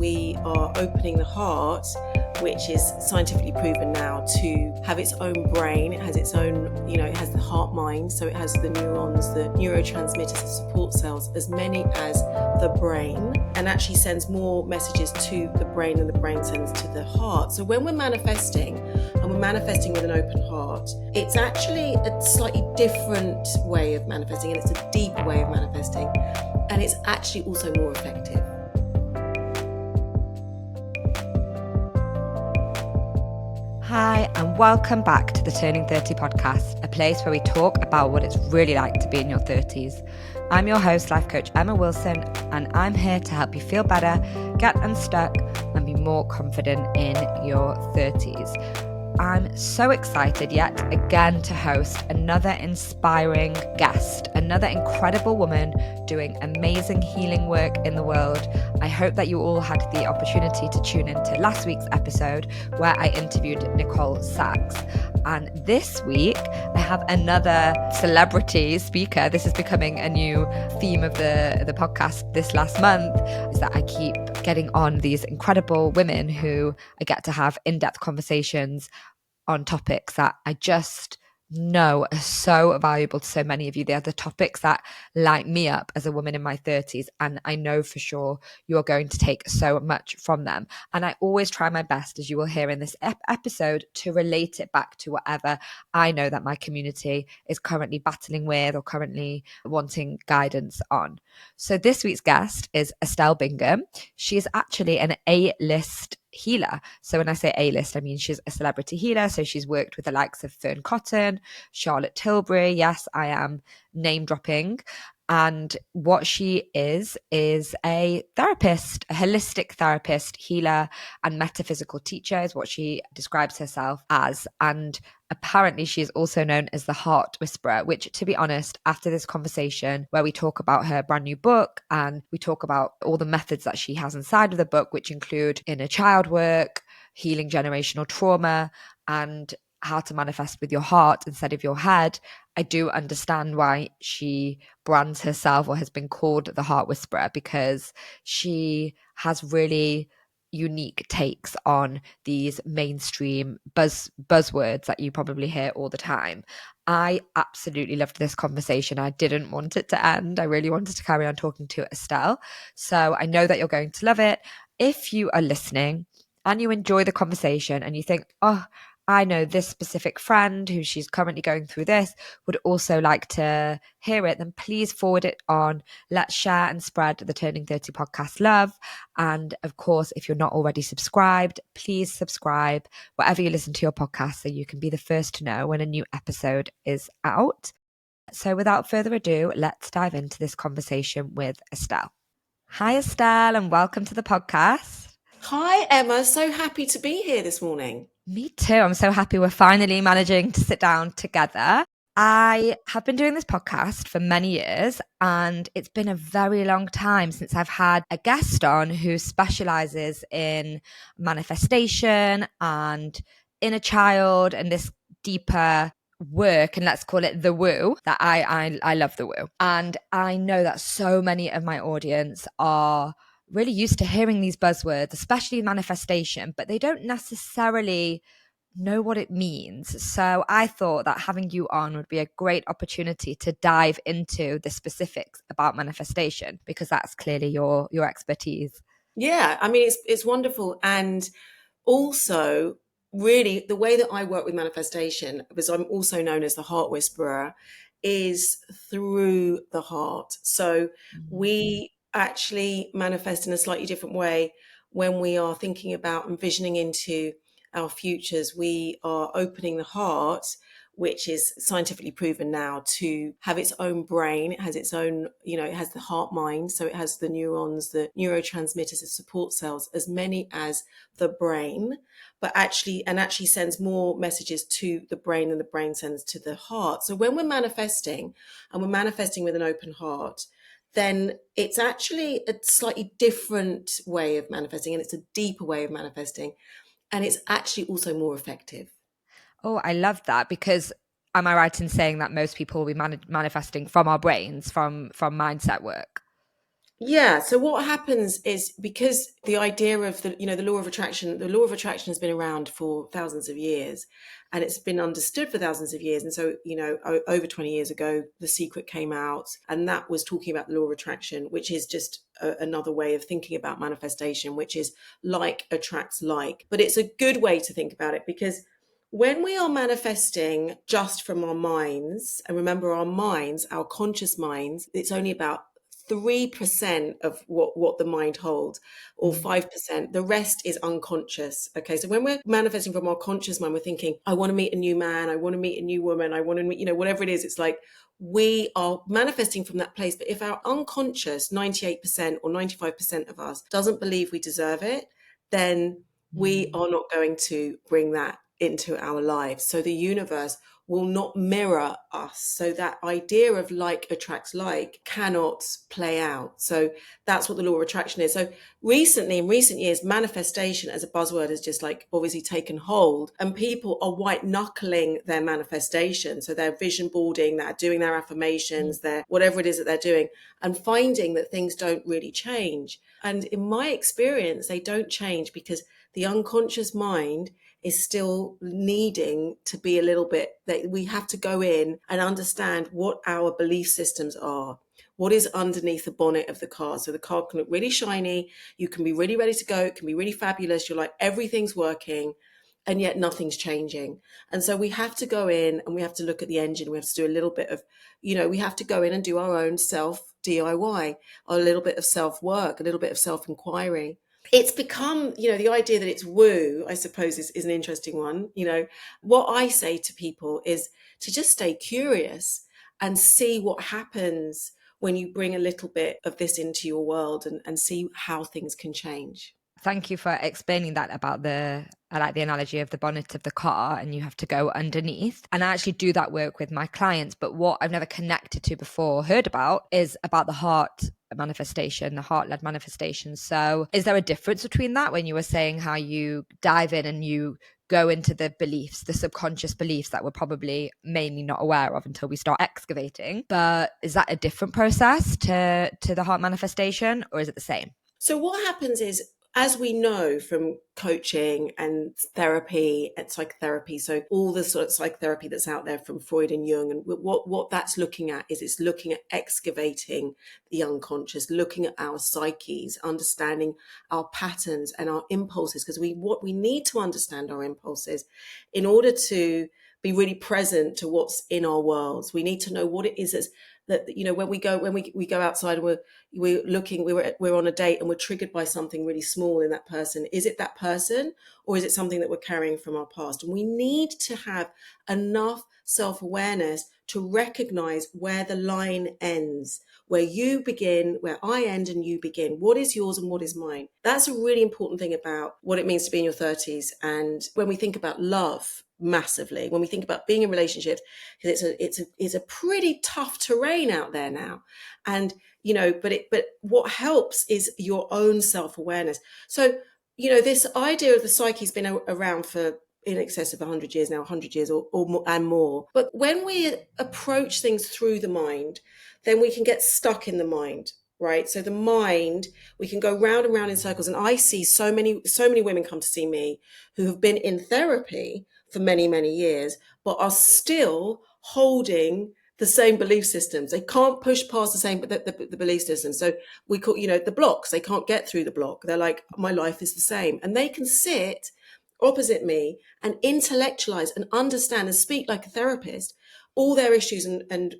we are opening the heart, which is scientifically proven now to have its own brain. It has its own, it has the heart mind, so it has the neurons, the neurotransmitters, the support cells, as many as the brain, and actually sends more messages to the brain than the brain sends to the heart. So when we're manifesting, and we're manifesting with an open heart, it's actually a slightly different way of manifesting, and it's a deeper way of manifesting, and it's actually also more effective. Hi, and welcome back to the Turning 30 podcast, a place where we talk about what it's really like to be in your 30s. I'm your host, life coach Emma Wilson, and I'm here to help you feel better, get unstuck, and be more confident in your 30s. I'm so excited yet again to host another inspiring guest, another incredible woman doing amazing healing work in the world. I hope that you all had the opportunity to tune into last week's episode where I interviewed Nicole Sachs. And this week, I have another celebrity speaker. This is becoming a new theme of the podcast this last month, is that I keep getting on these incredible women who I get to have in-depth conversations on topics that I just know are so valuable to so many of you. They are the topics that light me up as a woman in my 30s, and I know for sure you're going to take so much from them. And I always try my best, as you will hear in this episode, to relate it back to whatever I know that my community is currently battling with or currently wanting guidance on. So this week's guest is Estelle Bingham. She is actually an A-list healer. So when I say A-list, I mean she's a celebrity healer. So she's worked with the likes of Fern Cotton, Charlotte Tilbury. Yes, I am name dropping. And what she is a therapist, a holistic therapist, healer, and metaphysical teacher is what she describes herself as. And apparently she is also known as the Heart Whisperer, which, to be honest, after this conversation where we talk about her brand new book and we talk about all the methods that she has inside of the book, which include inner child work, healing generational trauma, and how to manifest with your heart instead of your head, I do understand why she brands herself or has been called the Heart Whisperer, because she has really unique takes on these mainstream buzzwords that you probably hear all the time. I absolutely loved this conversation. I didn't want it to end. I really wanted to carry on talking to Estelle. So I know that you're going to love it. If you are listening and you enjoy the conversation and you think, oh, I know this specific friend who she's currently going through this would also like to hear it, then please forward it on. Let's share and spread the Turning 30 podcast love. And of course, if you're not already subscribed, please subscribe wherever you listen to your podcast so you can be the first to know when a new episode is out. So without further ado, let's dive into this conversation with Estelle. Hi, Estelle, and welcome to the podcast. Hi, Emma. So happy to be here this morning. Me too. I'm so happy we're finally managing to sit down together. I have been doing this podcast for many years, and it's been a very long time since I've had a guest on who specializes in manifestation and inner child and this deeper work, and let's call it the woo, that I love the woo. And I know that so many of my audience are really used to hearing these buzzwords, especially manifestation, but they don't necessarily know what it means. So I thought that having you on would be a great opportunity to dive into the specifics about manifestation, because that's clearly your expertise. Yeah, I mean, it's wonderful. And also, really, the way that I work with manifestation, because I'm also known as the Heart Whisperer, is through the heart. So we actually manifest in a slightly different way when we are thinking about and visioning into our futures. We are opening the heart, which is scientifically proven now to have its own brain. It has its own, it has the heart mind. So it has the neurons, the neurotransmitters, the support cells, as many as the brain, but actually sends more messages to the brain than the brain sends to the heart. So when we're manifesting, and we're manifesting with an open heart, then it's actually a slightly different way of manifesting, and it's a deeper way of manifesting, and it's actually also more effective. Oh, I love that, because am I right in saying that most people will be manifesting from our brains, from mindset work? Yeah. So what happens is, because the idea of the the law of attraction has been around for thousands of years, and it's been understood for thousands of years. And so, over 20 years ago, The Secret came out, and that was talking about the law of attraction, which is just another way of thinking about manifestation, which is like attracts like. But it's a good way to think about it, because when we are manifesting just from our minds, and remember, our minds, our conscious minds, it's only about 3% of what the mind holds, or 5%. The rest is unconscious. Okay. So when we're manifesting from our conscious mind, we're thinking, I want to meet a new man, I want to meet a new woman, I want to meet, whatever it is, it's like we are manifesting from that place. But if our unconscious 98% or 95% of us doesn't believe we deserve it, then we are not going to bring that into our lives. So the universe will not mirror us. So that idea of like attracts like cannot play out. So that's what the law of attraction is. So recently, in recent years, manifestation as a buzzword has just like obviously taken hold, and people are white knuckling their manifestation. So they're vision boarding, they're doing their affirmations, they're whatever it is that they're doing, and finding that things don't really change. And in my experience, they don't change because the unconscious mind is still needing to be a little bit, that we have to go in and understand what our belief systems are, what is underneath the bonnet of the car. So the car can look really shiny, you can be really ready to go, it can be really fabulous, you're like everything's working, and yet nothing's changing. And so we have to go in and we have to look at the engine. We have to do a little bit of, we have to go in and do our own self DIY, a little bit of self work, a little bit of self inquiry. It's become, the idea that it's woo, I suppose, is an interesting one. What I say to people is to just stay curious and see what happens when you bring a little bit of this into your world, and see how things can change. Thank you for explaining that about I like the analogy of the bonnet of the car and you have to go underneath. And I actually do that work with my clients. But what I've never connected to before, heard about, is about the heart manifestation, the heart-led manifestation. So is there a difference between that, when you were saying how you dive in and you go into the beliefs, the subconscious beliefs that we're probably mainly not aware of until we start excavating? But is that a different process to the heart manifestation, or is it the same? So what happens is, as we know from coaching and therapy and psychotherapy, so all the sort of psychotherapy that's out there from Freud and Jung, and what that's looking at is, it's looking at excavating the unconscious, looking at our psyches, understanding our patterns and our impulses, because what we need to understand our impulses in order to be really present to what's in our worlds. We need to know what it is that when we go outside, and we're on a date and we're triggered by something really small in that person. Is it that person, or is it something that we're carrying from our past? And we need to have enough self-awareness to recognize where the line ends, where you begin, where I end and you begin. What is yours and what is mine? That's a really important thing about what it means to be in your 30s. And when we think about love, massively, when we think about being in relationships, because it's a pretty tough terrain out there now. And but what helps is your own self-awareness. So this idea of the psyche's been around for in excess of 100 years now, 100 years or more, and more. But when we approach things through the mind, then we can get stuck in the mind, right? So the mind, we can go round and round in circles. And I see so many women come to see me who have been in therapy for many, many years, but are still holding the same belief systems. They can't push past the belief systems. So we call, the blocks. They can't get through the block. They're like, my life is the same. And they can sit opposite me and intellectualize and understand and speak like a therapist all their issues and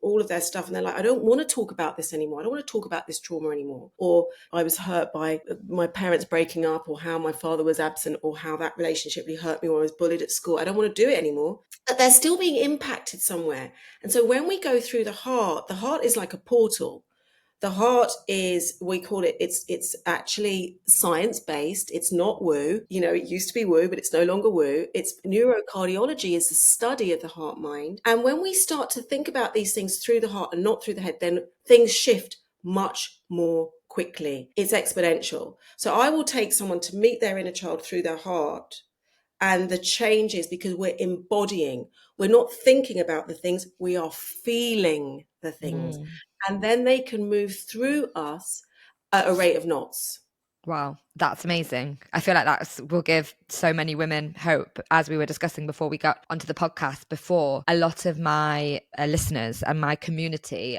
all of their stuff, and they're like, I don't want to talk about this anymore, I don't want to talk about this trauma anymore, or I was hurt by my parents breaking up, or how my father was absent, or how that relationship really hurt me, or I was bullied at school, I don't want to do it anymore. But they're still being impacted somewhere. And so when we go through the heart is like a portal. The heart is, we call it, it's actually science-based. It's not woo. It used to be woo, but it's no longer woo. It's neurocardiology, is the study of the heart mind. And when we start to think about these things through the heart and not through the head, then things shift much more quickly. It's exponential. So I will take someone to meet their inner child through their heart, And the change is because we're embodying. We're not thinking about the things, we are feeling the things. Mm. And then they can move through us at a rate of knots. Wow, that's amazing. I feel like that will give so many women hope. As we were discussing before we got onto the podcast, before, a lot of my listeners and my community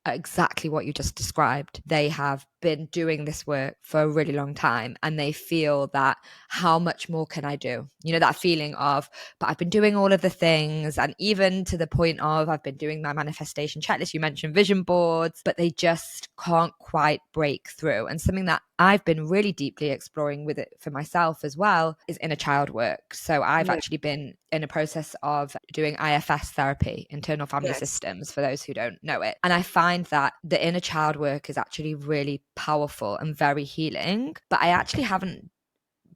are exactly what you just described. They have been doing this work for a really long time, and they feel that, how much more can I do? You know, that feeling of, but I've been doing all of the things, and even to the point of, I've been doing my manifestation checklist. You mentioned vision boards, but they just can't quite break through. And something that I've been really deeply exploring with it for myself as well is inner child work. So I've Yeah. actually been in a process of doing IFS therapy, internal family Yes. systems, for those who don't know it. And I find that the inner child work is actually really powerful and very healing. But I actually haven't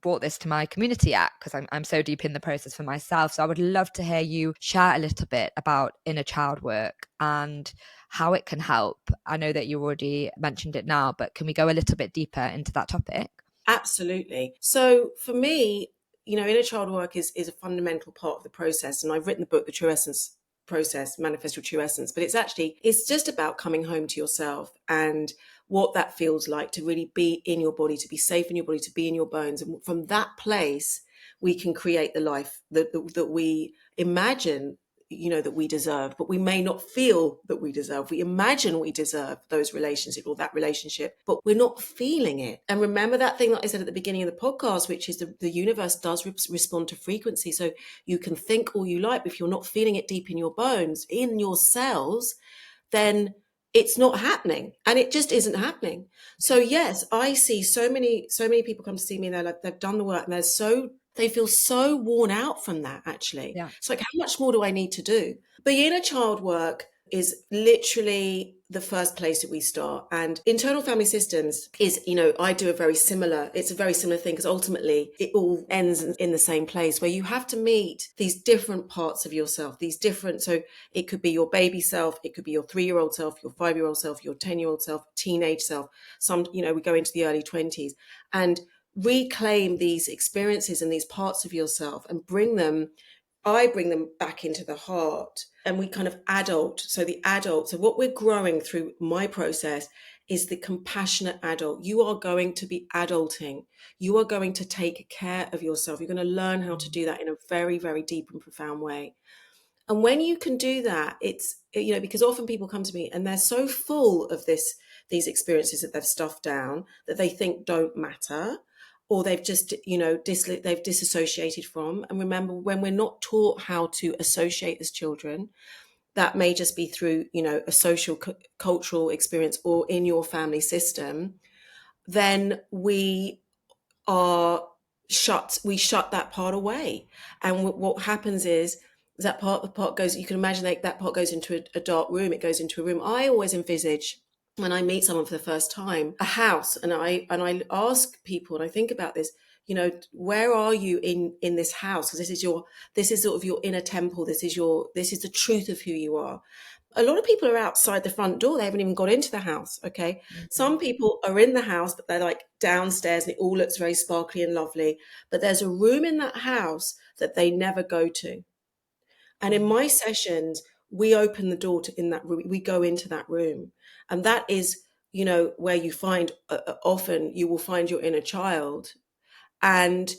brought this to my community yet, because I'm so deep in the process for myself. So I would love to hear you share a little bit about inner child work and how it can help. I know that you already mentioned it now, but can we go a little bit deeper into that topic? Absolutely. So for me, inner child work is a fundamental part of the process. And I've written the book, The True Essence Process, Manifest Your True Essence. But it's just about coming home to yourself and what that feels like to really be in your body, to be safe in your body, to be in your bones. And from that place, we can create the life that we imagine, that we deserve, but we may not feel that we deserve. We imagine we deserve those relationships or that relationship, but we're not feeling it. And remember that thing that I said at the beginning of the podcast, which is the universe does respond to frequency. So you can think all you like, but if you're not feeling it deep in your bones, in your cells, then it's not happening, and it just isn't happening. So yes, I see so many people come to see me and they're like, they've done the work and they feel so worn out from that. Actually, Yeah. it's like, how much more do I need to do? But inner child work is literally the first place that we start. And internal family systems is, it's a very similar thing, because ultimately it all ends in the same place, where you have to meet these different parts of yourself, so it could be your baby self, it could be your 3-year-old self, your 5-year-old self, your 10-year-old self, teenage self. We go into the early 20s and reclaim these experiences and these parts of yourself and I bring them back into the heart, and we kind of adult. So what we're growing through my process is the compassionate adult. You are going to be adulting. You are going to take care of yourself. You're going to learn how to do that in a very, very deep and profound way. And when you can do that, it's, because often people come to me and they're so full of these experiences that they've stuffed down, that they think don't matter, or they've just, they've disassociated from. And remember, when we're not taught how to associate as children, that may just be through, a social cultural experience or in your family system, then are we shut that part away. And what happens is that part goes, you can imagine, that part goes into a dark room. It goes into a room. I always envisage, when I meet someone for the first time, a house, and I ask people, and I think about this, where are you in this house? Because this is sort of your inner temple. This is the truth of who you are. A lot of people are outside the front door. They haven't even got into the house. Okay. Some people are in the house, but they're like downstairs and it all looks very sparkly and lovely. But there's a room in that house that they never go to. And in my sessions, we open the door in that room. We go into that room. And that is, where you find, often you will find your inner child, and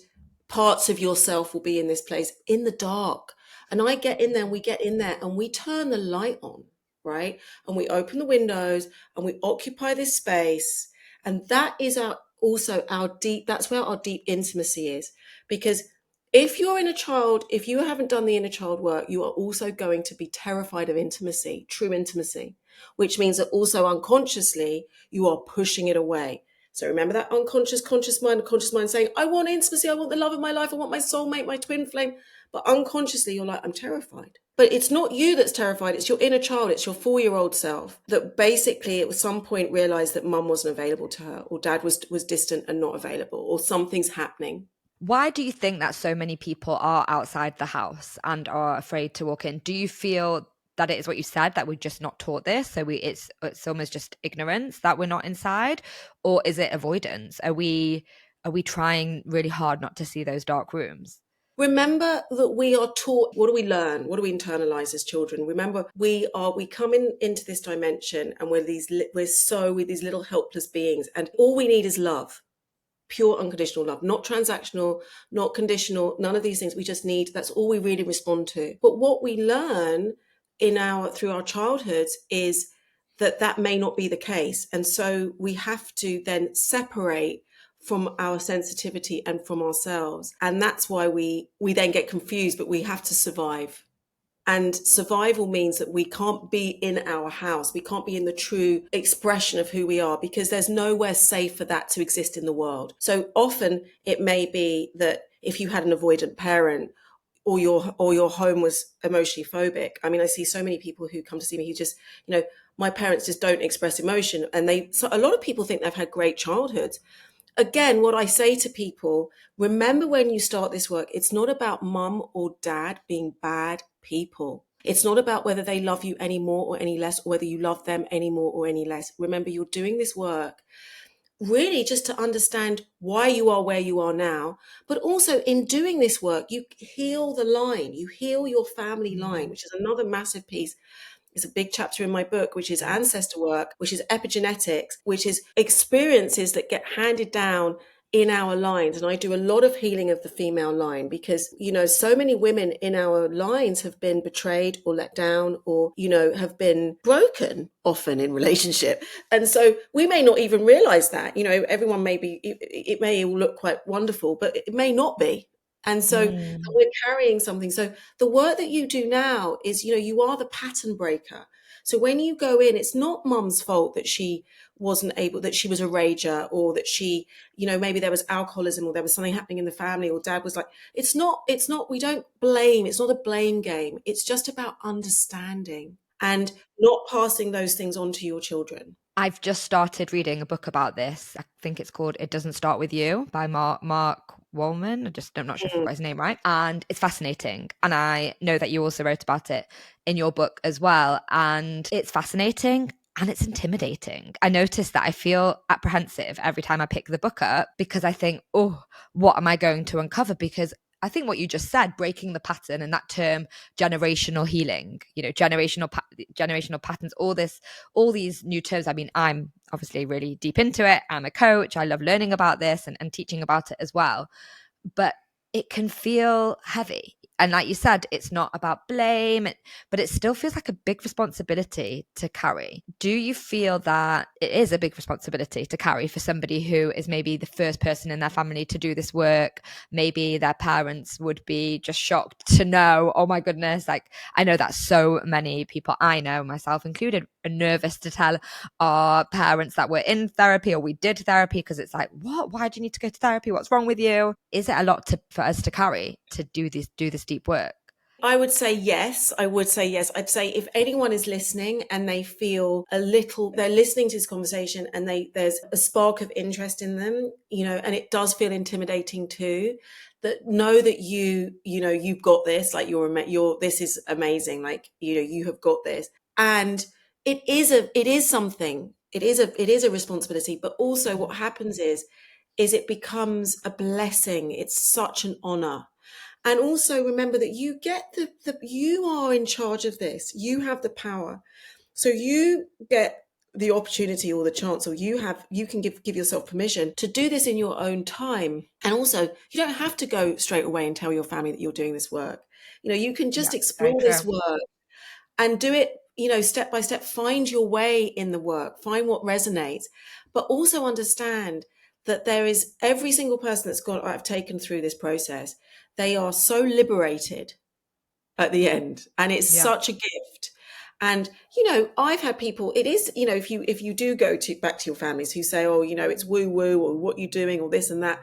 parts of yourself will be in this place in the dark. And I get in there, and we get in there, and we turn the light on, right? And we open the windows and we occupy this space. And that is that's where our deep intimacy is. Because if you haven't done the inner child work, you are also going to be terrified of intimacy, true intimacy, which means that also unconsciously you are pushing it away. So remember that conscious mind saying, I want intimacy, I want the love of my life, I want my soulmate, my twin flame. But unconsciously, you're like, I'm terrified. But it's not you that's terrified, it's your inner child, it's your 4-year-old self that basically at some point realized that mum wasn't available to her, or dad was distant and not available, or something's happening. Why do you think that so many people are outside the house and are afraid to walk in? Do you feel that it is what you said, that we're just not taught this, so it's almost just ignorance that we're not inside, or is it avoidance? Are we trying really hard not to see those dark rooms? Remember that we are taught, what do we learn? What do we internalize as children? Remember, we come into this dimension, and we're these little helpless beings, and all we need is love. Pure unconditional love, not transactional, not conditional, none of these things. We just need, that's all we really respond to. But what we learn through our childhoods is that may not be the case. And so we have to then separate from our sensitivity and from ourselves. And that's why we then get confused, but we have to survive. And survival means that we can't be in our house. We can't be in the true expression of who we are, because there's nowhere safe for that to exist in the world. So often it may be that if you had an avoidant parent, or your home was emotionally phobic. I mean, I see so many people who come to see me who just, my parents just don't express emotion. And so a lot of people think they've had great childhoods. Again, what I say to people, remember when you start this work, it's not about mum or dad being bad people. It's not about whether they love you any more or any less, or whether you love them any more or any less. Remember, you're doing this work really just to understand why you are where you are now. But also in doing this work, you heal the line, you heal your family line, which is another massive piece. It's a big chapter in my book, which is ancestor work, which is epigenetics, which is experiences that get handed down in our lines. And I do a lot of healing of the female line because, so many women in our lines have been betrayed or let down or, have been broken often in relationship. And so we may not even realize that, everyone may be, it may all look quite wonderful, but it may not be. And so we're carrying something. So the work that you do now is, you are the pattern breaker. So when you go in, it's not mum's fault that she that she was a rager, or that she, maybe there was alcoholism, or there was something happening in the family, or dad was like, it's not, we don't blame. It's not a blame game. It's just about understanding and not passing those things on to your children. I've just started reading a book about this. I think it's called It Doesn't Start With You by Mark Wallman. I'm not sure if I got his name right. And it's fascinating. And I know that you also wrote about it in your book as well. And it's fascinating and it's intimidating. I notice that I feel apprehensive every time I pick the book up, because I think, oh, what am I going to uncover? Because I think what you just said, breaking the pattern, and that term generational healing, generational patterns, all these new terms. I mean, I'm obviously really deep into it. I'm a coach. I love learning about this and teaching about it as well. But it can feel heavy. And like you said, it's not about blame, but it still feels like a big responsibility to carry. Do you feel that it is a big responsibility to carry for somebody who is maybe the first person in their family to do this work? Maybe their parents would be just shocked to know, oh my goodness, like I know that so many people I know, myself included, are nervous to tell our parents that we're in therapy or we did therapy, because it's like, what? Why do you need to go to therapy? What's wrong with you? Is it a lot for us to carry to do this deep work? I would say yes. I'd say if anyone is listening and they feel they're listening to this conversation and there's a spark of interest in them, and it does feel intimidating too, that know that you've got this, like this is amazing. Like, you have got this. And it is a responsibility, but also what happens is it becomes a blessing. It's such an honor. And also remember that you get you are in charge of this. You have the power. So you get the opportunity or the chance, or you can give yourself permission to do this in your own time. And also, you don't have to go straight away and tell your family that you're doing this work. You can just explore this work and do it, step by step. Find your way in the work, find what resonates, but also understand that there is every single person I've taken through this process, they are so liberated at the end, and it's such a gift. And I've had people, it is, if you do go back to your families who say, oh, it's woo woo, or what you doing, or this and that,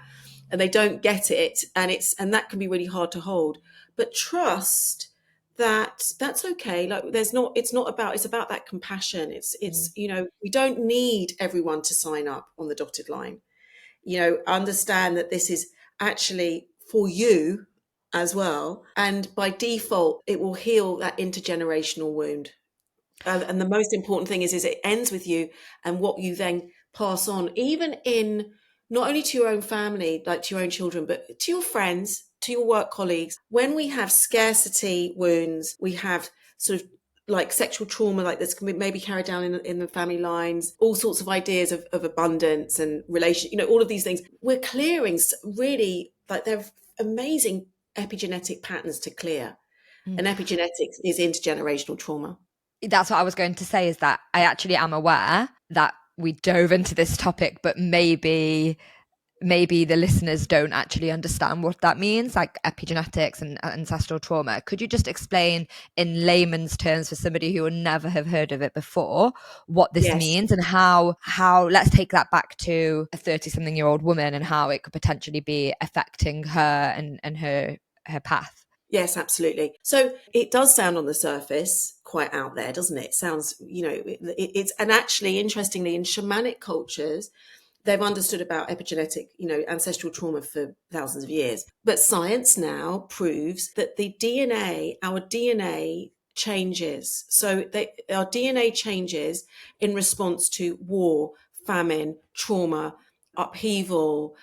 and they don't get it, and that can be really hard to hold. But trust that that's okay. Like, it's about that compassion. It's we don't need everyone to sign up on the dotted line. Understand that this is actually for you as well. And by default, it will heal that intergenerational wound. And the most important thing is it ends with you, and what you then pass on, even in not only to your own family, like to your own children, but to your friends, to your work colleagues, when we have scarcity wounds, we have sort of like sexual trauma, like this can be maybe carried down in the family lines, all sorts of ideas of abundance and relation, all of these things. We're clearing really, like, they're amazing epigenetic patterns to clear. And epigenetics is intergenerational trauma. That's what I was going to say, is that I actually am aware that we dove into this topic, but maybe the listeners don't actually understand what that means, like epigenetics and ancestral trauma. Could you just explain in layman's terms for somebody who would never have heard of it before what this means, and how let's take that back to a 30-something-year-old woman and how it could potentially be affecting her and her path? Yes, absolutely. So it does sound on the surface quite out there, doesn't it? It sounds, it's, and actually, interestingly, in shamanic cultures, they've understood about epigenetic, ancestral trauma for thousands of years. But science now proves that our DNA changes. So our DNA changes in response to war, famine, trauma, upheaval,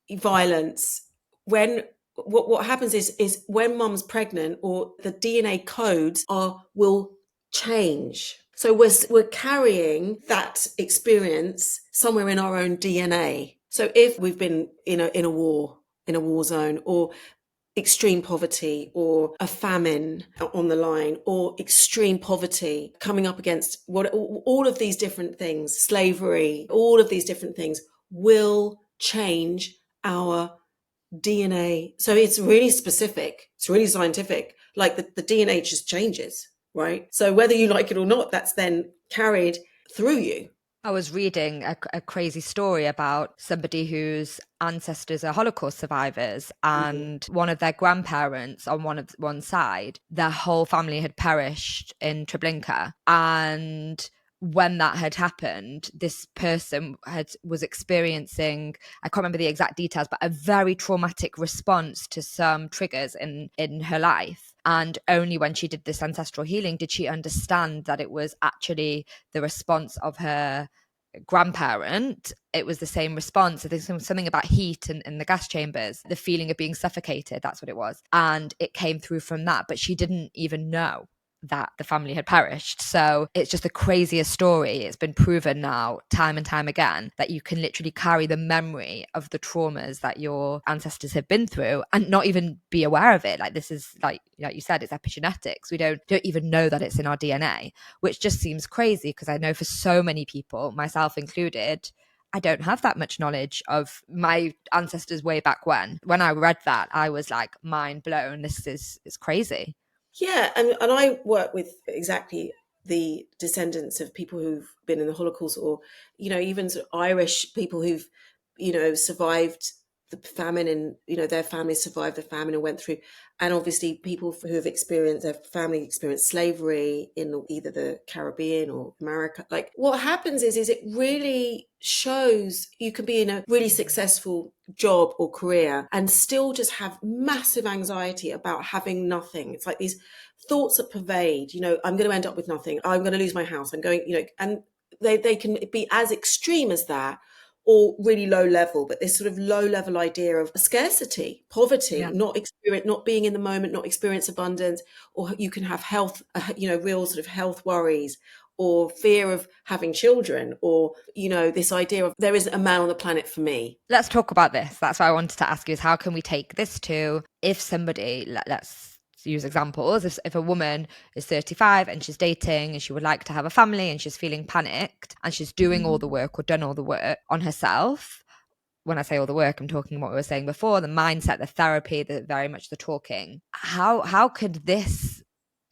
violence. When what happens is when mum's pregnant, or the DNA codes will change. So we're carrying that experience somewhere in our own DNA. So if we've been in a war zone, or extreme poverty, or a famine on the line, or extreme poverty coming up against all of these different things, slavery, all of these different things will change our DNA. So it's really specific. It's really scientific. Like the DNA just changes, right? So whether you like it or not, that's then carried through you. I was reading a crazy story about somebody whose ancestors are Holocaust survivors, and one of their grandparents on one side, their whole family had perished in Treblinka. And when that had happened, this person was experiencing, I can't remember the exact details, but a very traumatic response to some triggers in her life. And only when she did this ancestral healing did she understand that it was actually the response of her grandparent. It was the same response. So there's something about heat in the gas chambers, the feeling of being suffocated. That's what it was. And it came through from that, but she didn't even know that the family had perished. So it's just the craziest story. It's been proven now time and time again that you can literally carry the memory of the traumas that your ancestors have been through and not even be aware of it. Like, this is like you said, it's epigenetics. We don't even know that it's in our DNA, which just seems crazy, because I know for so many people, myself included, I don't have that much knowledge of my ancestors way back when. When I read that, I was like, mind blown. This is crazy. Yeah, and I work with exactly the descendants of people who've been in the Holocaust, or even sort of Irish people who've survived the famine, and their families survived the famine and went through, and obviously people who have experienced, their family experienced slavery in either the Caribbean or America. Like, what happens is it really shows you can be in a really successful job or career and still just have massive anxiety about having nothing. It's like these thoughts that pervade, I'm going to end up with nothing, I'm going to lose my house, I'm going, and they can be as extreme as that, or really low level, but this sort of low level idea of scarcity, poverty, not being in the moment, not experience abundance, or you can have health, real sort of health worries, or fear of having children, or this idea of there isn't a man on the planet for me. Let's talk about this. That's what I wanted to ask you, is how can we take this to, if somebody, let's use examples, if a woman is 35 and she's dating and she would like to have a family and she's feeling panicked and she's doing all the work or done all the work on herself. When I say all the work, I'm talking what we were saying before, the mindset, the therapy, very much the talking. How could this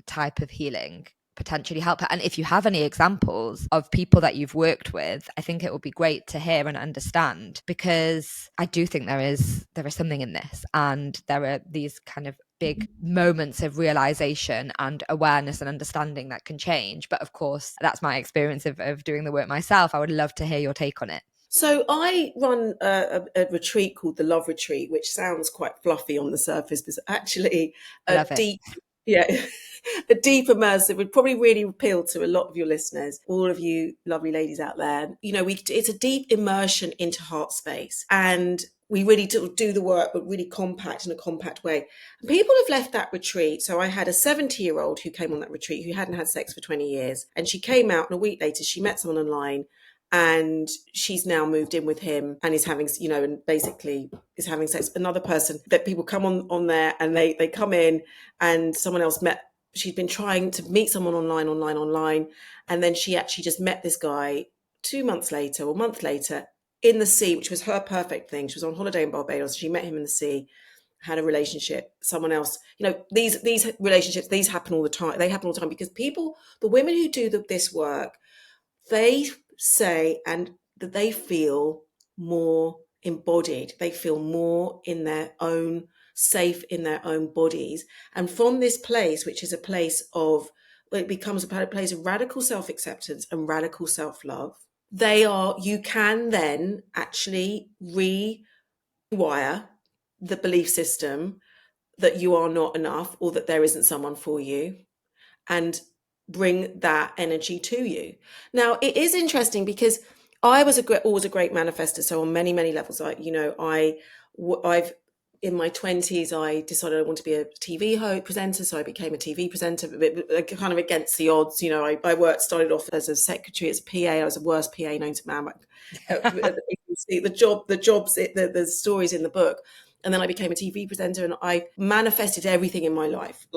type of healing potentially help her? And if you have any examples of people that you've worked with, I think it would be great to hear and understand, because I do think there is something in this, and there are these kind of big moments of realization and awareness and understanding that can change. But of course, that's my experience of doing the work myself. I would love to hear your take on it. So I run a retreat called the Love Retreat, which sounds quite fluffy on the surface, but actually a deep immersive, would probably really appeal to a lot of your listeners, all of you lovely ladies out there. It's a deep immersion into heart space. And we really do the work, but really compact in a compact way. And people have left that retreat. So I had a 70-year-old who came on that retreat who hadn't had sex for 20 years. And she came out, and a week later, she met someone online, and she's now moved in with him and is having, and basically is having sex. Another person that people come on there, and they come in, and someone else met. She'd been trying to meet someone online. And then she actually just met this guy 2 months later or a month later in the sea, which was her perfect thing. She was on holiday in Barbados. She met him in the sea, had a relationship. Someone else, these relationships, these happen all the time. They happen all the time because the women who do this work, they say and that they feel more embodied. They feel more in their own, safe in their own bodies. And from this place, which is a place of, it becomes a place of radical self-acceptance and radical self-love. You can then actually rewire the belief system that you are not enough or that there isn't someone for you, and bring that energy to you. Now, it is interesting because I was always a great manifester. So on many, many levels, I've in my 20s, I decided I wanted to be a TV presenter. So I became a TV presenter, kind of against the odds. I started off as a secretary, as a PA. I was the worst PA known to man. The stories in the book. And then I became a TV presenter, and I manifested everything in my life.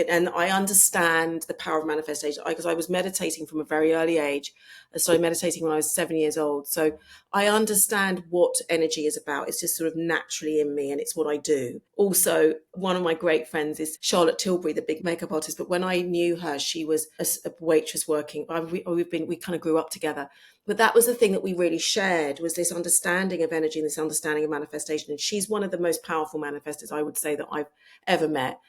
And I understand the power of manifestation because I was meditating from a very early age. I started meditating when I was 7 years old. So I understand what energy is about. It's just sort of naturally in me, and it's what I do. Also, one of my great friends is Charlotte Tilbury, the big makeup artist. But when I knew her, she was a waitress working. We kind of grew up together. But that was the thing that we really shared, was this understanding of energy and this understanding of manifestation. And she's one of the most powerful manifestors, I would say, that I've ever met.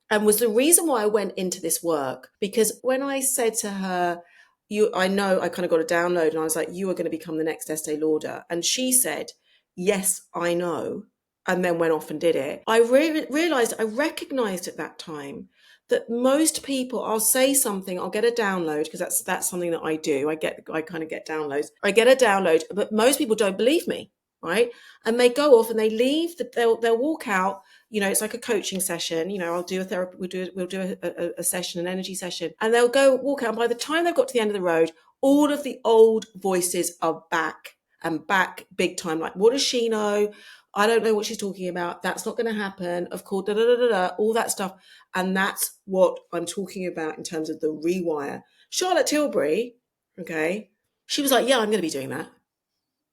And was the reason why I went into this work. Because when I said to her, I kind of got a download, and I was like, you are going to become the next Estee Lauder. And she said, yes, I know. And then went off and did it. I recognized at that time that most people, I'll say something, I'll get a download, because that's something that I do. I kind of get downloads. I get a download, but most people don't believe me, right? And they go off and they leave. They'll walk out. It's like a coaching session. I'll do a therapy. We'll do a session, an energy session, and they'll go walk out. And by the time they've got to the end of the road, all of the old voices are back big time. Like, what does she know? I don't know what she's talking about. That's not going to happen. Of course, all that stuff. And that's what I'm talking about in terms of the rewire. Charlotte Tilbury, okay, she was like, yeah, I'm going to be doing that.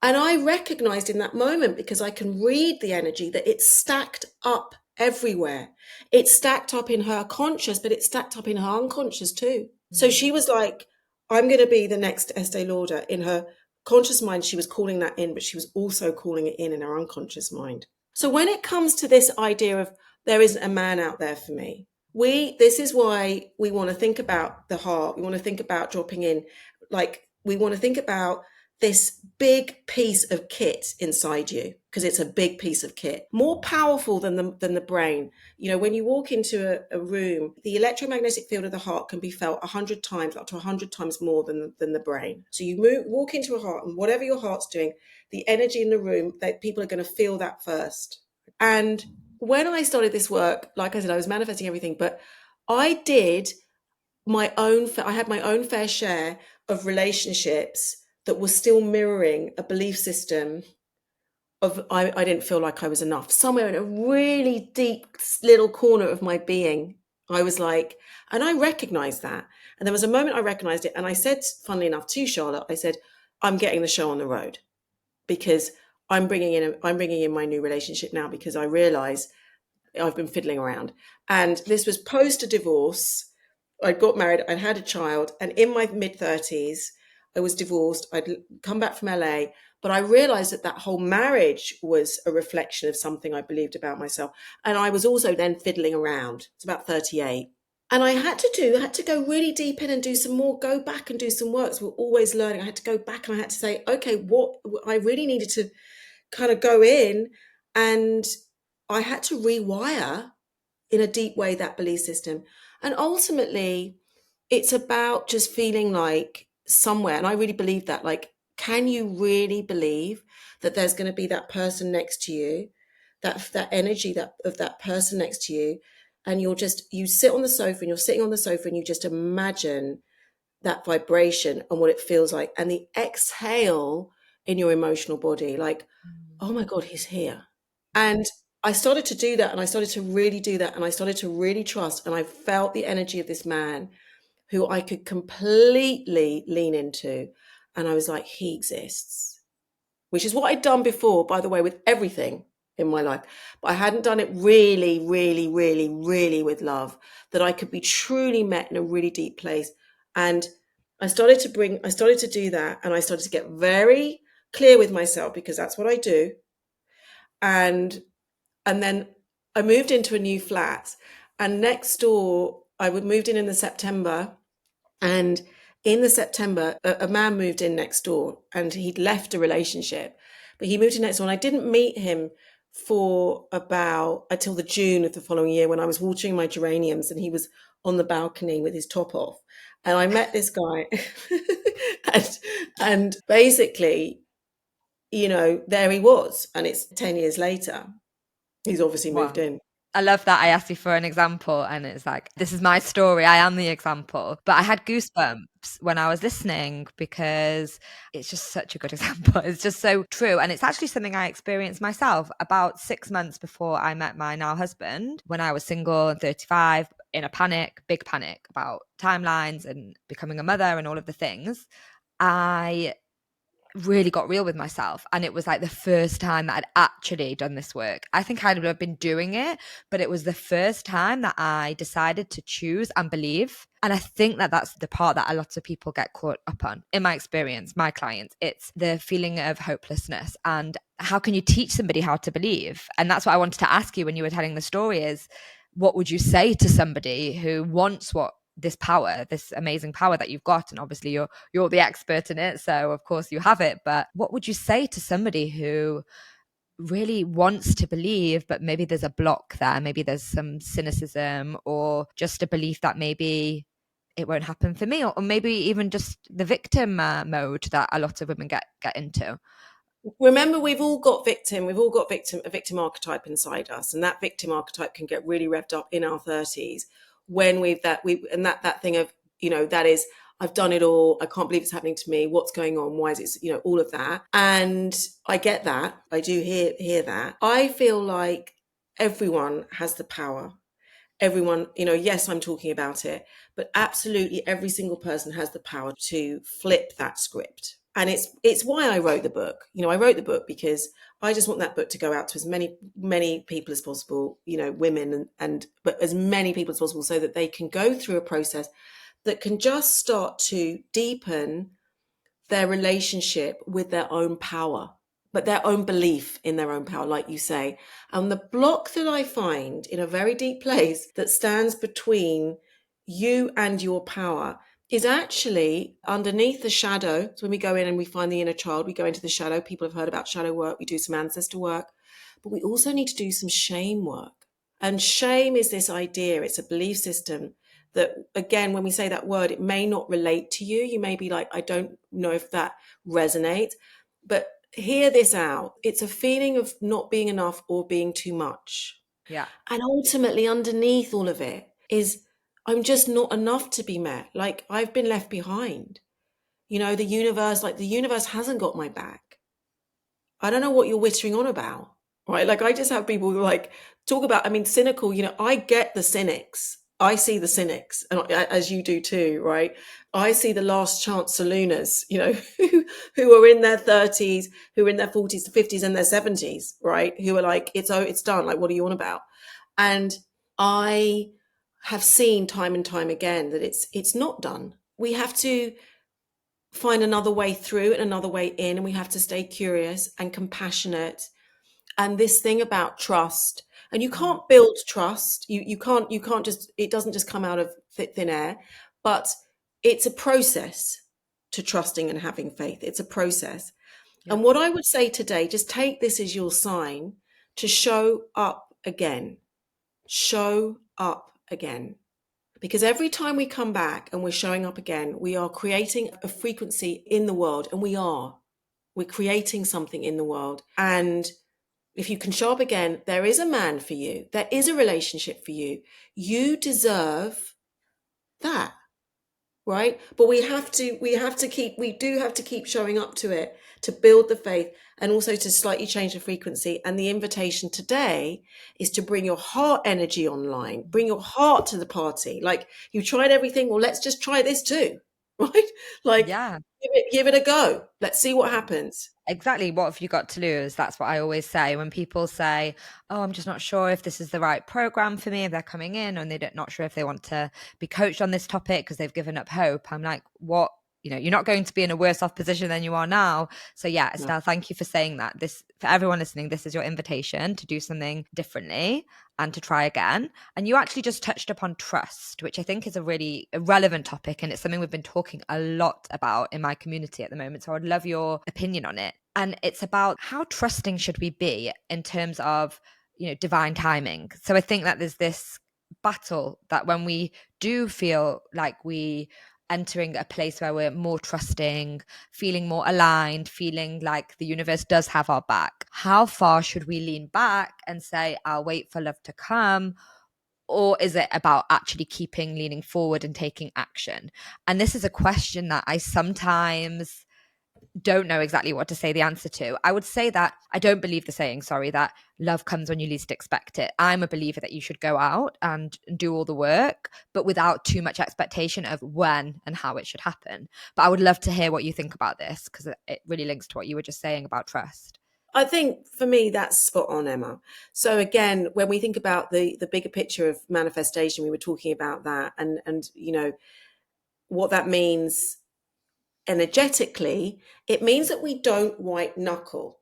And I recognized in that moment, because I can read the energy, that it's stacked up everywhere. It's stacked up in her conscious, but it's stacked up in her unconscious too. So she was like, I'm going to be the next Estee Lauder. In her conscious mind, she was calling that in, but she was also calling it in her unconscious mind. So when it comes to this idea of there isn't a man out there for me, this is why we want to think about the heart. We want to think about dropping in, we want to think about this big piece of kit inside you, because it's a big piece of kit, more powerful than the brain. When you walk into a room, the electromagnetic field of the heart can be felt 100 times, up to 100 times more than the brain. So you walk into a heart, and whatever your heart's doing, the energy in the room, that people are going to feel that first. And when I started this work, like I said, I was manifesting everything, but I had my own fair share of relationships that was still mirroring a belief system of I didn't feel like I was enough. Somewhere in a really deep little corner of my being, I was like, and I recognized that. And there was a moment I recognized it, and I said, funnily enough, to Charlotte, I said, I'm getting the show on the road, because I'm bringing in my new relationship now, because I realize I've been fiddling around. And this was post a divorce. I got married, I'd had a child, and in my mid-30s, I was divorced. I'd come back from LA, but I realized that whole marriage was a reflection of something I believed about myself. And I was also then fiddling around. It's about 38. And I had to go really deep in and go back and do some work. So we're always learning. I had to go back, and I had to say, okay, what I really needed to kind of go in, and I had to rewire in a deep way that belief system. And ultimately, it's about just feeling like somewhere, and I really believe that, like, can you really believe that there's going to be that person next to you, that energy that of that person next to you, and you sit on the sofa and you're sitting on the sofa and you just imagine that vibration and what it feels like, and the exhale in your emotional body, like, oh my God, he's here. And I started to do that, and I started to really do that, and I started to really trust, and I felt the energy of this man who I could completely lean into. And I was like, he exists, which is what I'd done before, by the way, with everything in my life. But I hadn't done it really, really, really, really with love, that I could be truly met in a really deep place. And I started to do that. And I started to get very clear with myself, because that's what I do. And then I moved into a new flat, and next door, I would moved in the September, and in the September, a man moved in next door, and he'd left a relationship, but he moved in next door, and I didn't meet him for about until the June of the following year, when I was watering my geraniums, and he was on the balcony with his top off, and I met this guy, and basically, there he was, and it's 10 years later. He's obviously moved Wow. in. I love that I asked you for an example, and it's like, this is my story. I am the example. But I had goosebumps when I was listening, because it's just such a good example. It's just so true. And it's actually something I experienced myself about 6 months before I met my now husband, when I was single and 35, in a panic, big panic about timelines and becoming a mother and all of the things. I really got real with myself, and it was like the first time that I'd actually done this work. I think I'd have been doing it, but it was the first time that I decided to choose and believe. And I think that that's the part that a lot of people get caught up on. In my experience, my clients, it's the feeling of hopelessness, and how can you teach somebody how to believe? And that's what I wanted to ask you when you were telling the story, is what would you say to somebody who wants what this power, this amazing power that you've got? And obviously you're the expert in it, so of course you have it. But what would you say to somebody who really wants to believe, but maybe there's a block there, maybe there's some cynicism, or just a belief that maybe it won't happen for me, or maybe even just the victim mode that a lot of women get into? Remember, a victim archetype inside us, and that victim archetype can get really revved up in our 30s, when that thing of, that is, I've done it all, I can't believe it's happening to me, what's going on, why is it, all of that. And I get that, I do hear that. I feel like everyone has the power. Everyone, yes, I'm talking about it, but absolutely every single person has the power to flip that script. And it's why I wrote the book. I wrote the book because I just want that book to go out to as many people as possible, women, but as many people as possible, so that they can go through a process that can just start to deepen their relationship with their own power, but their own belief in their own power, like you say. And the block that I find in a very deep place that stands between you and your power is actually underneath the shadow. So when we go in and we find the inner child, we go into the shadow. People have heard about shadow work. We do some ancestor work, but we also need to do some shame work. And shame is this idea, it's a belief system that, again, when we say that word, it may not relate to you. You may be like, I don't know if that resonates, but hear this out. It's a feeling of not being enough or being too much. Yeah. And ultimately, underneath all of it is, I'm just not enough to be met. Like, I've been left behind. The universe hasn't got my back. I don't know what you're whittering on about, right? Like, I just have people who talk about, cynical, I get the cynics. I see the cynics, and as you do too, right? I see the last chance salooners, who are in their 30s, who are in their 40s, 50s, and their 70s, right? Who are like, it's done. Like, what are you on about? And I have seen time and time again that it's not done. We have to find another way through and another way in, and we have to stay curious and compassionate. And this thing about trust, and you can't build trust, you can't just, it doesn't just come out of thin air, but it's a process to trusting and having faith. It's a process. Yeah. And what I would say today, just take this as your sign to show up again. Show up again. Because every time we come back and we're showing up again, we are creating a frequency in the world, and we are. We're creating something in the world. And if you can show up again, there is a man for you. There is a relationship for you. You deserve that, right? But we do have to keep showing up to it to build the faith and also to slightly change the frequency. And the invitation today is to bring your heart energy online, bring your heart to the party. Like, you tried everything. Well, let's just try this too, right? Like, Yeah. give it a go. Let's see what happens. Exactly. What have you got to lose? That's what I always say when people say, "Oh, I'm just not sure if this is the right program for me," if they're coming in and they're not sure if they want to be coached on this topic because they've given up hope. I'm like, what? You're not going to be in a worse off position than you are now. So yeah, No. Estelle, thank you for saying that. This, for everyone listening, this is your invitation to do something differently and to try again. And you actually just touched upon trust, which I think is a really relevant topic. And it's something we've been talking a lot about in my community at the moment. So I'd love your opinion on it. And it's about how trusting should we be in terms of, divine timing. So I think that there's this battle that when we do feel like we entering a place where we're more trusting, feeling more aligned, feeling like the universe does have our back, how far should we lean back and say, I'll wait for love to come? Or is it about actually keeping leaning forward and taking action? And this is a question that I sometimes don't know exactly what to say the answer to. I would say that I don't believe the saying, that love comes when you least expect it. I'm a believer that you should go out and do all the work, but without too much expectation of when and how it should happen. But I would love to hear what you think about this, because it really links to what you were just saying about trust. I think for me, that's spot on, Emma. So again, when we think about the bigger picture of manifestation, we were talking about that, and what that means energetically. It means that we don't white knuckle,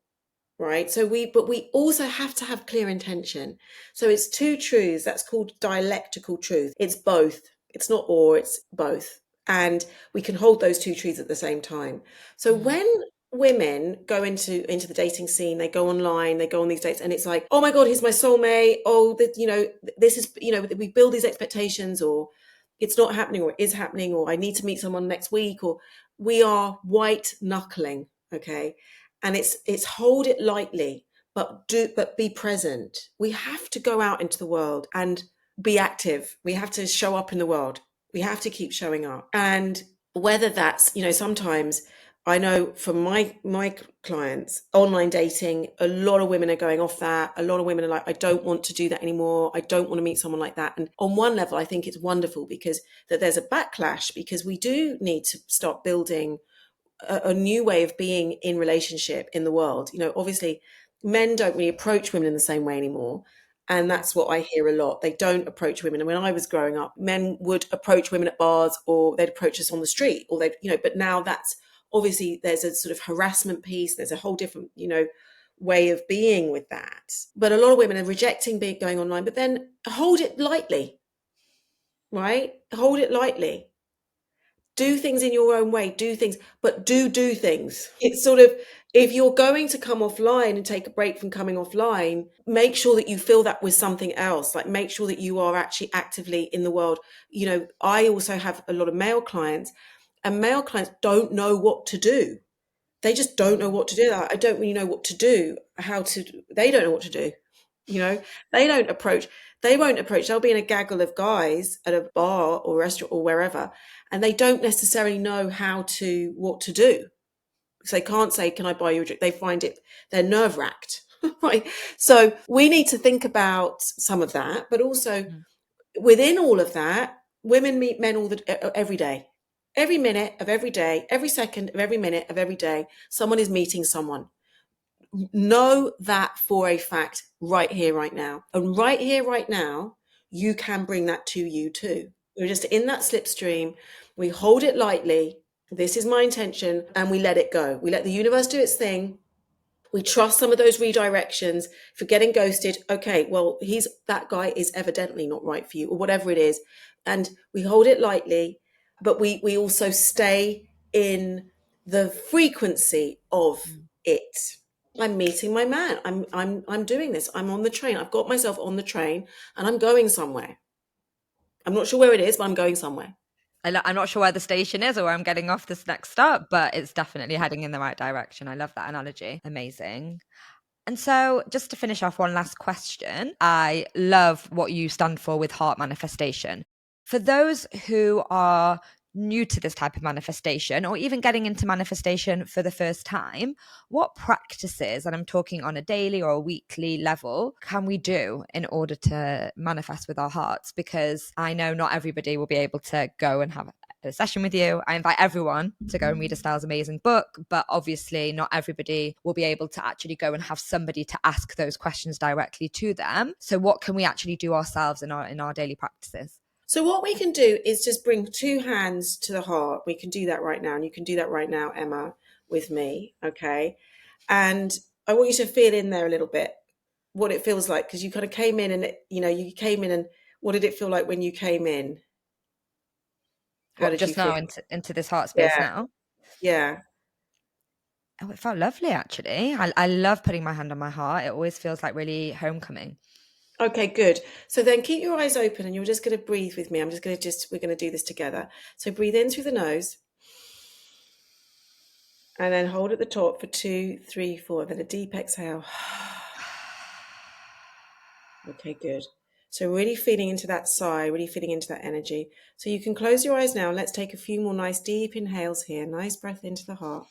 right? But we also have to have clear intention. So it's two truths. That's called dialectical truth. It's both. It's not or, it's both. And we can hold those two truths at the same time. So when women go into the dating scene, they go online, they go on these dates, and it's like, oh my God, he's my soulmate. Oh, this is, we build these expectations, or it's not happening, or it is happening, or I need to meet someone next week, or we are white knuckling. Okay. And it's hold it lightly, but be present. We have to go out into the world and be active. We have to show up in the world. We have to keep showing up. And whether that's, sometimes I know from my clients, online dating, a lot of women are going off that. A lot of women are like, I don't want to do that anymore. I don't want to meet someone like that. And on one level, I think it's wonderful because that there's a backlash, because we do need to start building a new way of being in relationship in the world. Obviously men don't really approach women in the same way anymore. And that's what I hear a lot. They don't approach women. And when I was growing up, men would approach women at bars, or they'd approach us on the street, or but now that's obviously, there's a sort of harassment piece. There's a whole different, way of being with that. But a lot of women are rejecting going online, but then hold it lightly, right? Hold it lightly. Do things in your own way, do things, but do things. It's sort of, if you're going to come offline and take a break from coming offline, make sure that you fill that with something else. Like, make sure that you are actually actively in the world. I also have a lot of male clients, and male clients don't know what to do. They just don't know what to do. I don't really know what to do, they don't know what to do. They won't approach. They'll be in a gaggle of guys at a bar or restaurant or wherever, and they don't necessarily know what to do. So they can't say, can I buy you a drink? They find they're nerve wracked. Right. So we need to think about some of that, but also within all of that, women meet men every day. Every minute of every day, every second of every minute of every day, someone is meeting someone. Know that for a fact right here, right now. And right here, right now, you can bring that to you too. We're just in that slipstream. We hold it lightly. This is my intention. And we let it go. We let the universe do its thing. We trust some of those redirections. If you're getting ghosted, okay, well, that guy is evidently not right for you, or whatever it is. And we hold it lightly, but we also stay in the frequency of it. I'm meeting my man. I'm doing this. I'm on the train. I've got myself on the train and I'm going somewhere. I'm not sure where it is, but I'm going somewhere. I'm not sure where the station is or where I'm getting off this next stop, but it's definitely heading in the right direction. I love that analogy. Amazing. And so, just to finish off, one last question. I love what you stand for with heart manifestation. For those who are new to this type of manifestation or even getting into manifestation for the first time, what practices, and I'm talking on a daily or a weekly level, can we do in order to manifest with our hearts? Because I know not everybody will be able to go and have a session with you. I invite everyone to go and read Estelle's amazing book, but obviously not everybody will be able to actually go and have somebody to ask those questions directly to them. So what can we actually do ourselves in our daily practices? So what we can do is just bring two hands to the heart. We can do that right now, and you can do that right now, Emma, with me, okay? And I want you to feel in there a little bit what it feels like, because you kind of came in and you came in, and what did it feel like when you came in? How What, did you just feel? now into this heart space Yeah, now? yeah. Oh, it felt lovely actually. I love putting my hand on my heart. It always feels like really homecoming. Okay, good. So then keep your eyes open, and you're just going to breathe with me. We're going to do this together. So breathe in through the nose, and then hold at the top for 2, 3, 4. Then a deep exhale. Okay, good. So really feeling into that sigh, really feeling into that energy. So you can close your eyes now. Let's take a few more nice deep inhales here. Nice breath into the heart.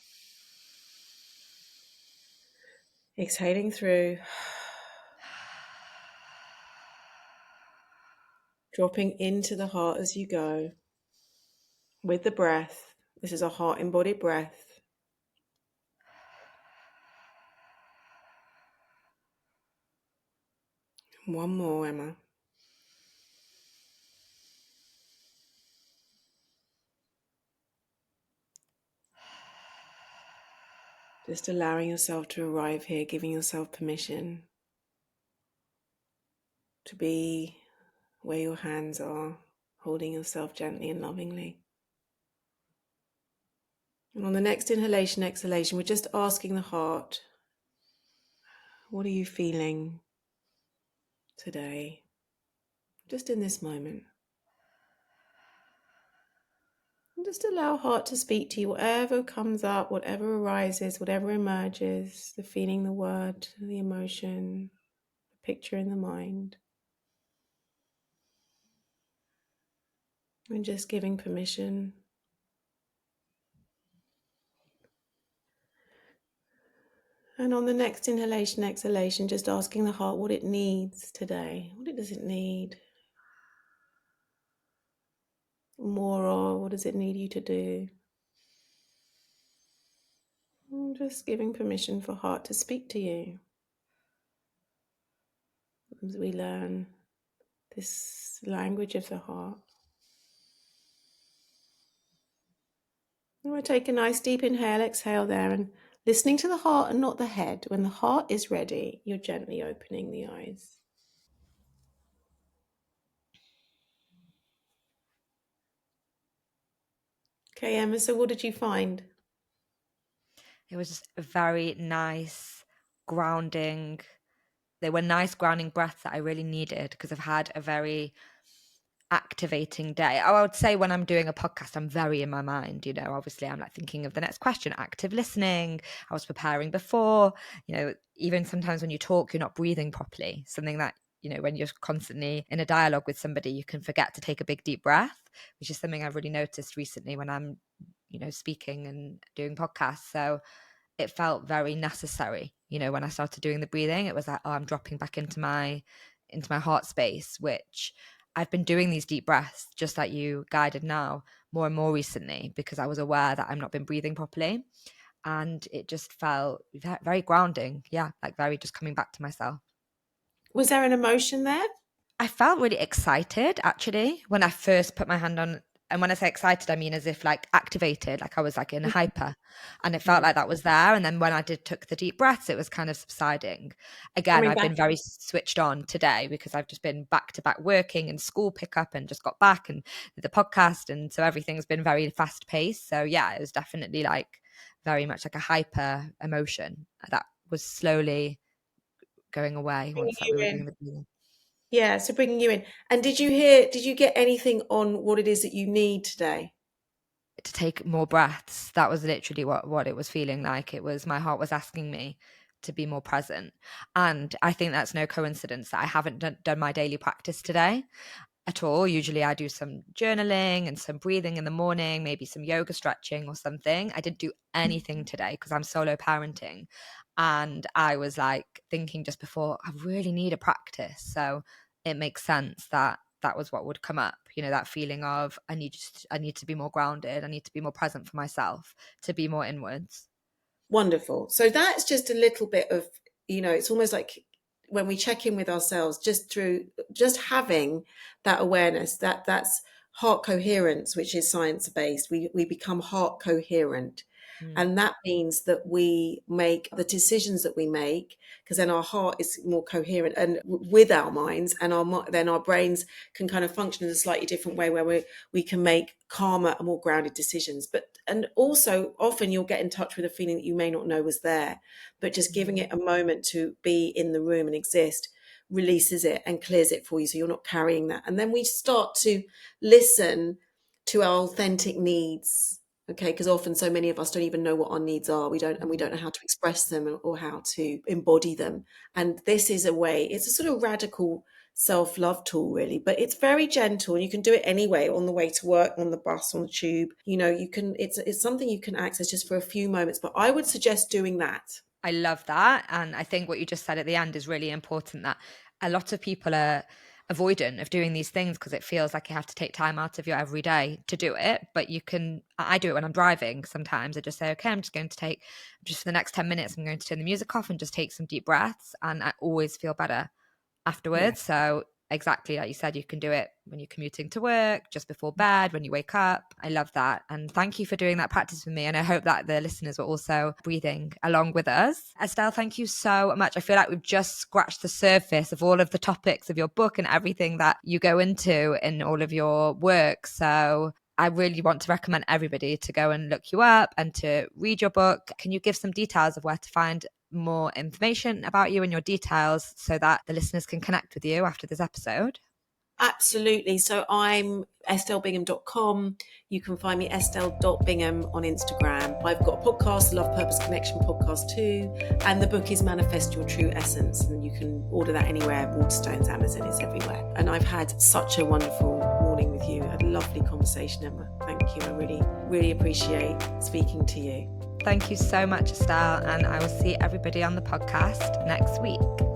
Exhaling through. Dropping into the heart as you go. With the breath. This is a heart embodied breath. One more, Emma. Just allowing yourself to arrive here, giving yourself permission to be where your hands are, holding yourself gently and lovingly. And on the next inhalation, exhalation, we're just asking the heart, what are you feeling today? Just in this moment. And just allow heart to speak to you, whatever comes up, whatever arises, whatever emerges, the feeling, the word, the emotion, the picture in the mind. And just giving permission. And on the next inhalation, exhalation, just asking the heart what it needs today. What does it need? More of, what does it need you to do? And just giving permission for heart to speak to you as we learn this language of the heart. And we'll take a nice deep inhale, exhale there, and listening to the heart and not the head. When the heart is ready, you're gently opening the eyes. Okay, Emma, so what did you find? It was just a very nice grounding. They were nice grounding breaths that I really needed because I've had a very activating day. I would say when I'm doing a podcast, I'm very in my mind, obviously I'm like thinking of the next question, active listening. I was preparing before, even sometimes when you talk, you're not breathing properly. Something that, when you're constantly in a dialogue with somebody, you can forget to take a big deep breath, which is something I've really noticed recently when I'm, speaking and doing podcasts. So it felt very necessary, when I started doing the breathing. It was like, oh, I'm dropping back into my heart space, which I've been doing these deep breaths, just like you guided now, more and more recently, because I was aware that I've not been breathing properly. And it just felt very grounding. Yeah, like very just coming back to myself. Was there an emotion there? I felt really excited actually when I first put my hand on. And when I say excited, I mean as if like activated, like I was like in a hyper, and it felt like that was there. And then when I took the deep breaths, it was kind of subsiding. Again, Coming I've back. been very switched on today because I've just been back to back working and school pickup and just got back and did the podcast. And so everything's been very fast paced. So yeah, it was definitely like very much like a hyper emotion that was slowly going away once that we were doing the breathing. Yeah, so bringing you in. And did you get anything on what it is that you need today? To take more breaths. That was literally what it was feeling like. It was, my heart was asking me to be more present. And I think that's no coincidence that I haven't done my daily practice today at all. Usually I do some journaling and some breathing in the morning, maybe some yoga stretching or something. I didn't do anything today because I'm solo parenting. And I was like thinking just before, I really need a practice. So it makes sense that that was what would come up, that feeling of I need to be more grounded. I need to be more present for myself, to be more inwards. Wonderful. So that's just a little bit of, it's almost like when we check in with ourselves, just through just having that awareness, that's heart coherence, which is science based. We become heart coherent. Mm. And that means that we make the decisions that we make, because then our heart is more coherent and with our minds, and then our brains can kind of function in a slightly different way, where we can make calmer and more grounded decisions. And also often you'll get in touch with a feeling that you may not know was there, but just giving it a moment to be in the room and exist releases it and clears it for you, so you're not carrying that. And then we start to listen to our authentic needs. Okay, because often so many of us don't even know what our needs are. We don't know how to express them or how to embody them. And this is a way, it's a sort of radical self-love tool, really, but it's very gentle, and you can do it anyway, on the way to work, on the bus, on the tube. It's something you can access just for a few moments, but I would suggest doing that. I love that. And I think what you just said at the end is really important, that a lot of people are avoidant of doing these things because it feels like you have to take time out of your everyday to do it. But I do it when I'm driving. Sometimes I just say, okay, I'm just going to take, just for the next 10 minutes, I'm going to turn the music off and just take some deep breaths. And I always feel better Yeah. afterwards. So exactly like you said, you can do it when you're commuting to work, just before bed, when you wake up. I love that. And thank you for doing that practice with me. And I hope that the listeners were also breathing along with us. Estelle, thank you so much. I feel like we've just scratched the surface of all of the topics of your book and everything that you go into in all of your work. So I really want to recommend everybody to go and look you up and to read your book. Can you give some details of where to find more information about you and your details so that the listeners can connect with you after this episode? Absolutely. So I'm estellebingham.com. You can find me estelle.bingham on Instagram. I've got a podcast, Love Purpose Connection podcast too. And the book is Manifest Your True Essence. And you can order that anywhere. Waterstones, Amazon, it's everywhere. And I've had such a wonderful morning with you. I had a lovely conversation, Emma. Thank you. I really, really appreciate speaking to you. Thank you so much, Estelle. And I will see everybody on the podcast next week.